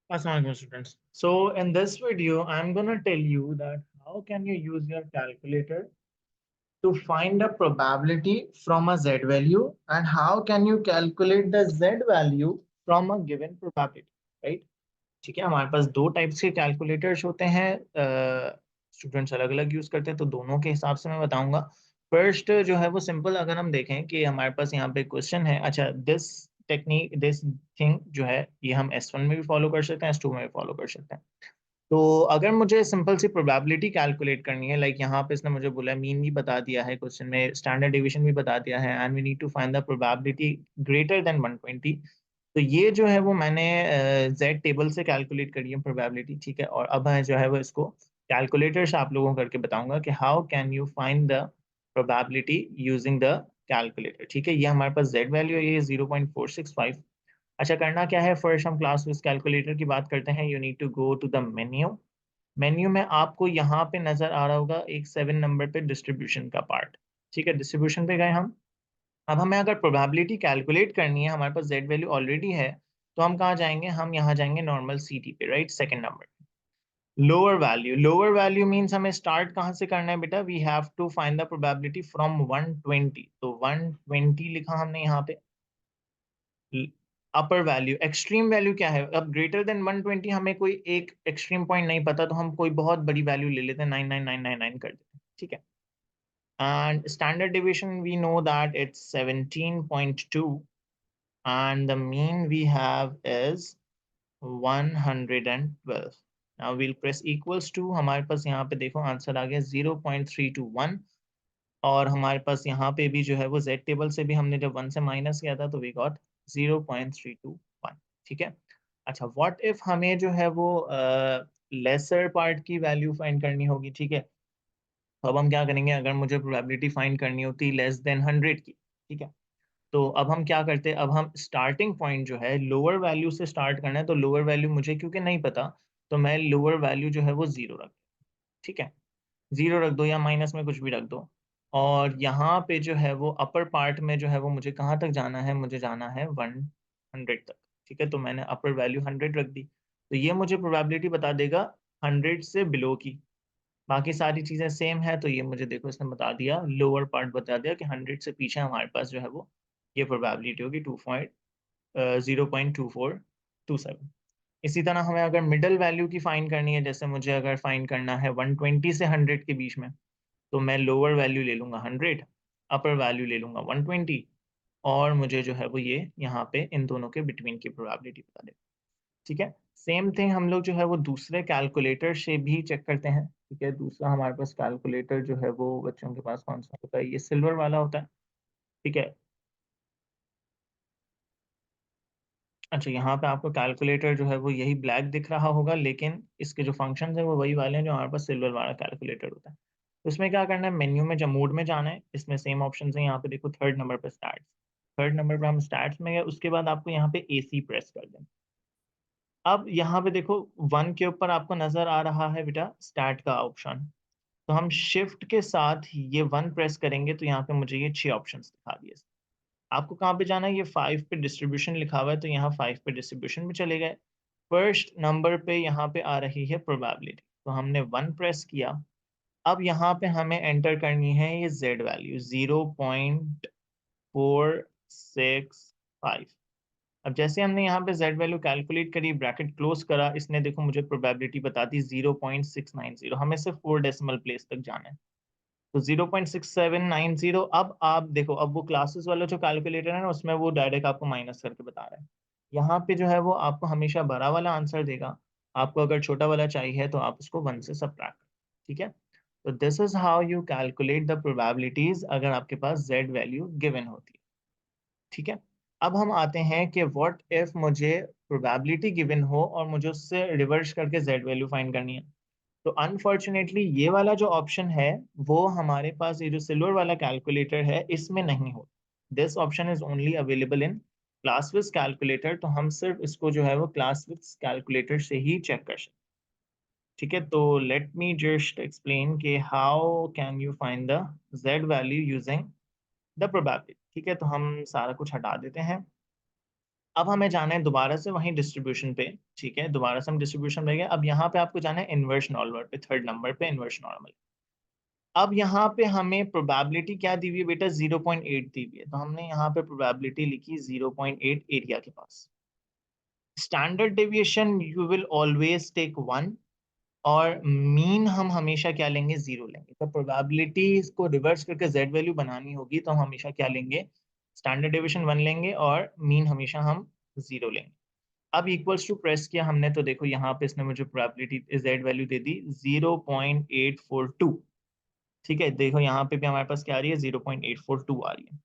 Assalamualaikum students. So in this video, I'm gonna tell you that how can you use your calculator to find a probability from a z value and how can you calculate the z value from a given probability, right? ठीक है, हमारे पास दो types के calculators होते हैं, students अलग अलग use करते हैं, तो दोनों के हिसाब से मैं बताऊंगा। फर्स्ट जो है वो सिंपल, अगर हम देखें कि हमारे पास यहाँ पे क्वेश्चन है, अच्छा दिस टेक्निक दिस थिंग जो है ये हम S1 में भी फॉलो कर सकते हैं, S2 में भी फॉलो कर सकते हैं। तो अगर मुझे सिंपल सी प्रोबेबिलिटी कैलकुलेट करनी है, लाइक यहाँ पे इसने मुझे बोला मीन भी बता दिया है क्वेश्चन में, स्टैंडर्ड डिवीजन भी बता दिया है, and we need to find the probability greater than 120। तो ये जो है वो मैंने जेड टेबल से कैलकुलेट करी है प्रोबेबिलिटी, ठीक है। और अब मैं जो है वो इसको कैलकुलेटर से आप लोगों को करके बताऊंगा कि how can you find the probability using the calculator, ठीक है। ये हमारे पास जेड वैल्यू है, ये 0.465। अच्छा, करना क्या है, फर्स्ट हम क्लास विज कैलकुलेटर की बात करते हैं। You need to go to the menu. Menu में आपको यहाँ पे नजर आ रहा होगा एक 7 नंबर पे डिस्ट्रीब्यूशन का पार्ट, ठीक है। डिस्ट्रीब्यूशन पे गए हम। अब हमें अगर प्रोबेबिलिटी कैलकुलेट करनी है, हमारे पास जेड वैल्यू ऑलरेडी है, तो हम कहाँ जाएंगे, हम यहाँ जाएंगे नॉर्मल सी टी पे, right, second number. Lower value, lower value means हमें स्टार्ट कहाँ से करना है बेटा, we have to find the probability from 120। तो 120 लिखा हमने यहाँ पे। अपर वैल्यू, एक्सट्रीम वैल्यू क्या है, अब ग्रेटर देन 120 हमें कोई एक एक्सट्रीम पॉइंट नहीं पता, तो हम कोई बहुत बड़ी वैल्यू ले लेते हैं, 99999 कर देते हैं, ठीक है। And standard deviation, we know that it's 17.2, and the mean we have is 112. Now we'll press equals to, हमारे पास यहाँ पे देखो आंसर आ गया 0.321। और हमारे पास यहाँ पे भी जो है वो z टेबल से भी हमने जब 1 से माइनस किया था तो वी गॉट 0.321, ठीक है। अच्छा, व्हाट इफ हमें जो है वो लेसर पार्ट की वैल्यू फाइंड करनी होगी, ठीक है। तो अब हम क्या करेंगे, अगर मुझे प्रोबेबिलिटी फाइंड करनी होती लेस देन 100 की, ठीक है, तो अब हम क्या करते हैं, अब हम स्टार्टिंग पॉइंट जो है लोअर वैल्यू से स्टार्ट करना है, तो लोअर वैल्यू मुझे क्योंकि नहीं पता, तो मैं लोअर वैल्यू जो है वो जीरो रख, ठीक है, जीरो रख दो या माइनस में कुछ भी रख दो। और यहाँ पे जो है वो अपर पार्ट में जो है वो मुझे कहाँ तक जाना है, मुझे जाना है 100 तक, ठीक है। तो मैंने अपर वैल्यू 100 रख दी, तो ये मुझे प्रोबेबिलिटी बता देगा 100 से बिलो की। बाकी सारी चीजें सेम है, तो ये मुझे देखो इसने बता दिया, लोअर पार्ट बता दिया कि 100 से पीछे हमारे पास जो है वो ये प्रोबेबिलिटी होगी 0.2427। इसी तरह हमें अगर मिडल वैल्यू की फाइंड करनी है, जैसे मुझे अगर फाइंड करना है 120 से 100 के बीच में, तो मैं लोअर वैल्यू ले लूंगा 100, अपर वैल्यू ले लूंगा 120, और मुझे जो है वो ये यहाँ पे इन दोनों के बिटवीन की प्रोबेबिलिटी बता देगा, ठीक है। सेम थिंग हम लोग जो है वो दूसरे कैलकुलेटर से भी चेक करते हैं, ठीक है। दूसरा हमारे पास कैलकुलेटर जो है वो बच्चों के पास कौन सा होता है, ये सिल्वर वाला होता है, ठीक है। अच्छा, यहाँ पे आपको कैलकुलेटर जो है वो यही ब्लैक दिख रहा होगा, लेकिन इसके जो फंक्शंस हैं वो वही वाले हैं जो हमारे पास सिल्वर वाला कैलकुलेटर होता है। तो इसमें क्या करना है, मेन्यू में जब मोड में जाना है, इसमें सेम ऑप्शन है, यहाँ पे देखो थर्ड नंबर पे स्टार्ट, थर्ड नंबर पे हम स्टार्ट में गए, उसके बाद आपको यहाँ पे AC प्रेस कर देना। अब यहाँ पे देखो 1 के ऊपर आपको नजर आ रहा है बेटा स्टार्ट का ऑप्शन, तो हम शिफ्ट के साथ ये 1 प्रेस करेंगे तो यहाँ पे मुझे ये 6 ऑप्शन दिखा दिए। आपको कहाँ पे जाना है, ये 5 पे डिस्ट्रीब्यूशन लिखा हुआ है, तो यहाँ 5 पे डिस्ट्रीब्यूशन में चले गए। फर्स्ट नंबर पे यहाँ पे आ रही है प्रोबेबिलिटी, तो हमने 1 प्रेस किया। अब यहाँ पे हमें एंटर करनी है ये z वैल्यू 0.465। अब जैसे हमने यहाँ पे z वैल्यू कैलकुलेट करी, ब्रैकेट क्लोज करा, इसने देखो मुझे प्रोबेबिलिटी बता दी 0.690। हमें सिर्फ 4 डेसिमल प्लेस तक जाना है, तो 0.6790। अब आप देखो, अब वो क्लासेस वाला जो कैलकुलेटर है ना, उसमें वो डायरेक्ट आपको माइनस करके बता रहा है। यहाँ पे जो है वो आपको हमेशा बड़ा वाला आंसर देगा, आपको अगर छोटा वाला चाहिए तो आप उसको 1 से सब्ट्रैक्ट, ठीक है। तो this is how you calculate the probabilities अगर आपके पास z वैल्यू गिवन होती है, ठीक है। अब हम आते हैं कि व्हाट इफ मुझे प्रोबेबिलिटी गिवन हो और मुझे उससे रिवर्स करके z वैल्यू फाइंड करनी है। तो अनफॉर्चुनेटली ये वाला जो ऑप्शन है वो हमारे पास, ये जो सिल्वर वाला कैलकुलेटर है इसमें नहीं हो। This option is only available in ClassWiz calculator, तो हम सिर्फ इसको जो है वो क्लासविज कैलकुलेटर से ही चेक कर सकते, ठीक है। तो लेट मी जस्ट एक्सप्लेन कि how can you find the Z value using the probability, ठीक है। तो हम सारा कुछ हटा देते हैं। अब हमें जाना है दोबारा से वहीं डिस्ट्रीब्यूशन पे, ठीक है, दोबारा से हम डिस्ट्रीब्यूशन पे गए। अब यहाँ पे आपको जाना है इनवर्स नॉर्मल पे, थर्ड नंबर पे इनवर्स नॉर्मल। अब यहाँ पे हमें प्रोबेबिलिटी क्या दी हुई है बेटा, 0.8 दी हुई है, तो हमने यहाँ पे प्रोबेबिलिटी लिखी 0.8 एरिया के पास। Standard deviation you will always take 1, और मीन हम हमेशा क्या लेंगे, 0 लेंगे। तो प्रोबेबिलिटी को रिवर्स करके जेड वैल्यू बनानी होगी तो हम हमेशा क्या लेंगे, स्टैंडर्ड डेविएशन 1 लेंगे और मीन हमेशा हम 0 लेंगे। अब इक्वल्स टू प्रेस किया हमने, तो देखो यहाँ पे इसने मुझे प्रोबेबिलिटी जेड वैल्यू दे दी 0.842। ठीक है, देखो यहाँ पे भी हमारे पास क्या आ रही है, 0.842 आ रही है।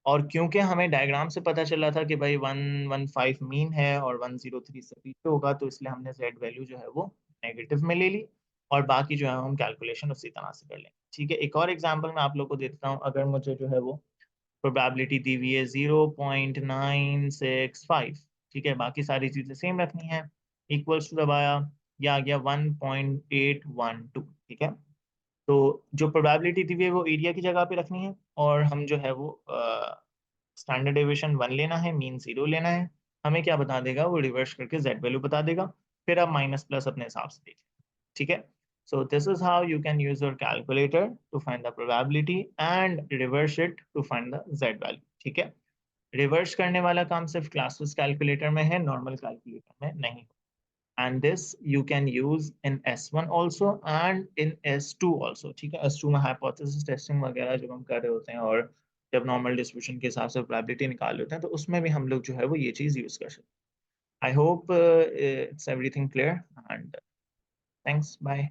और क्योंकि हमें डायग्राम से पता चला था कि भाई 115 मीन है और 103 से पीछे होगा, तो इसलिए हमने जेड वैल्यू जो है वो नेगेटिव में ले ली, और बाकी जो है हम कैलकुलेशन उसी तरह से कर लेंगे। ठीक है, एक और एग्जांपल मैं आप लोग को देता हूँ। अगर मुझे जो है वो प्रोबेबिलिटी दी हुई है 0.965, ठीक है, बाकी सारी चीजें सेम रखनी है, इक्वल्स टू दबाया, यह आ गया 1.812। ठीक है, तो जो प्रोबेबिलिटी थी वो एरिया की जगह पे रखनी है, और हम जो है वो स्टैंडर्ड डेविएशन 1 लेना है, मीन 0 लेना है। हमें क्या बता देगा वो, रिवर्स करके जेड वैल्यू बता देगा, फिर आप माइनस प्लस अपने हिसाब से देखिए। ठीक है, so this is how you can use your calculator to find the probability and reverse it to find the z value। ठीक है, रिवर्स करने वाला काम सिर्फ क्लासेस कैलकुलेटर में है, नॉर्मल कैलकुलेटर में नहीं। and this you can use in S1 also and in S2 also। ठीक है, S2 में हाइपोथेसिस टेस्टिंग वगैरह जब हम कर रहे होते हैं और जब नॉर्मल डिस्ट्रीब्यूशन के हिसाब से प्रोबेबिलिटी निकाल लेते हैं, तो उसमें भी हम लोग जो है वो ये चीज़ यूज़ कर सकते हैं। I hope it's everything clear, and thanks, bye.